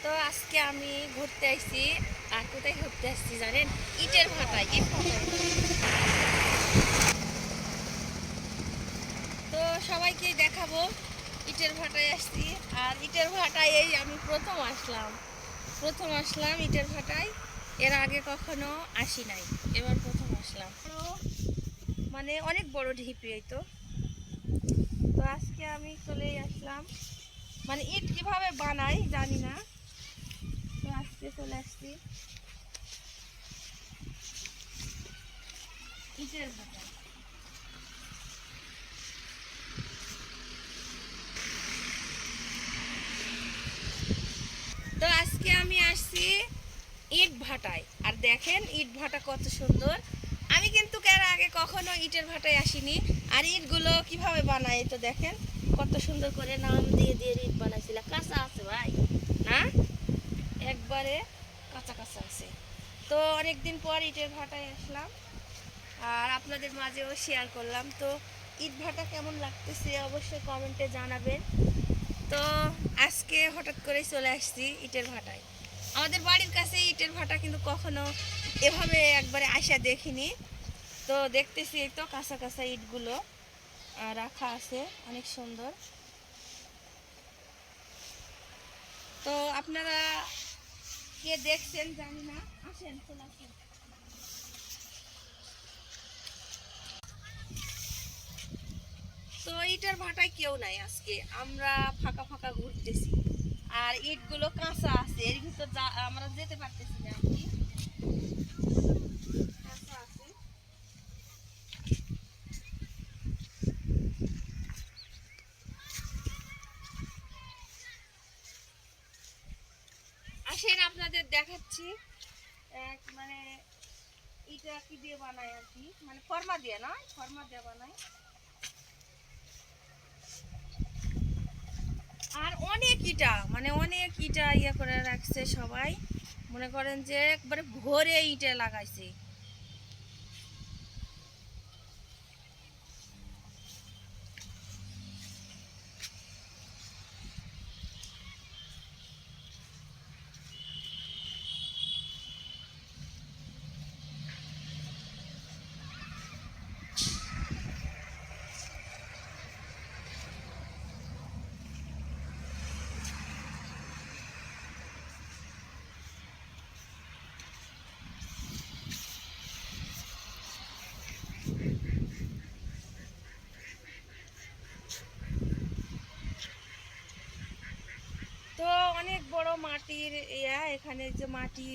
তো আজকে আমি ঘুরতে আসছি। আর কোথায় ঘুরতে আসছি জানেন? ইটের ভাটায়, ইট ভাটায়। তো সবাইকে দেখাবো ইটের ভাটায় আসছি। আর ইটের ভাটায় এই আমি প্রথম আসলাম ইটের ভাটায়। এর আগে কখনো আসি নাই, এবার প্রথম আসলাম। মানে অনেক বড় ঢিপি এই তো। তো আজকে আমি চলেই আসলাম, মানে ইট কিভাবে বানাই জানি না, তো আজকে চলে আসছি ইটের ভাটায়। তো আজকে আমি আসছি ইট ভাটায়। আর দেখেন ইট ভাটা কত সুন্দর। আমি কিন্তু এর আগে কখনো ইটের ভাটায় আসিনি। আর ইটগুলো কিভাবে বানায় তো দেখেন, কত সুন্দর করে নাম দিয়ে দিয়ে ইট বানাইছিল। কাঁচা আছে ভাই, না একবারে কাঁচা কাঁচা আছে। তো অনেকদিন পর ইটের ভাটায় আসলাম, আর আপনাদের মাঝেও শেয়ার করলাম। তো ইট ভাটা কেমন লাগতেছে অবশ্যই কমেন্টে জানাবেন। তো আজকে হঠাৎ করে চলে আসছি ইটের ভাটায়। আমাদের বাড়ির কাছে ইটের ভাটা, কিন্তু কখনো এভাবে একবারে আসা দেখিনি। তো দেখতেছি এই তো কাঁচা কাঁচা ইটগুলো রাখা আছে, অনেক সুন্দর। তো আপনারা কে দেখছেন জানি না, আসেন চলে আসেন। তো ইটের ভাটায় কেউ নাই আজকে, আমরা ফাঁকা ফাঁকা ঘুরতেছি। আর ইটগুলো কাঁচা আছে, এর ভিতর আমরা যেতে পারতেছি না আর কি, কাঁচা আছে। আসেন আপনাদের দেখাচ্ছি। মানে এটা কি দিয়ে বানায় আর কি, মানে ফর্মা দিয়ে না, ফর্মা দিয়ে বানায়। আর অনেক ইটা, মানে অনেক ইটা ইয়ে করে রাখছে সবাই, মনে করেন যে একবারে ভরে ইটে লাগাইছে। তো অনেক বড় মাটির ইয়া, এখানে যে মাটি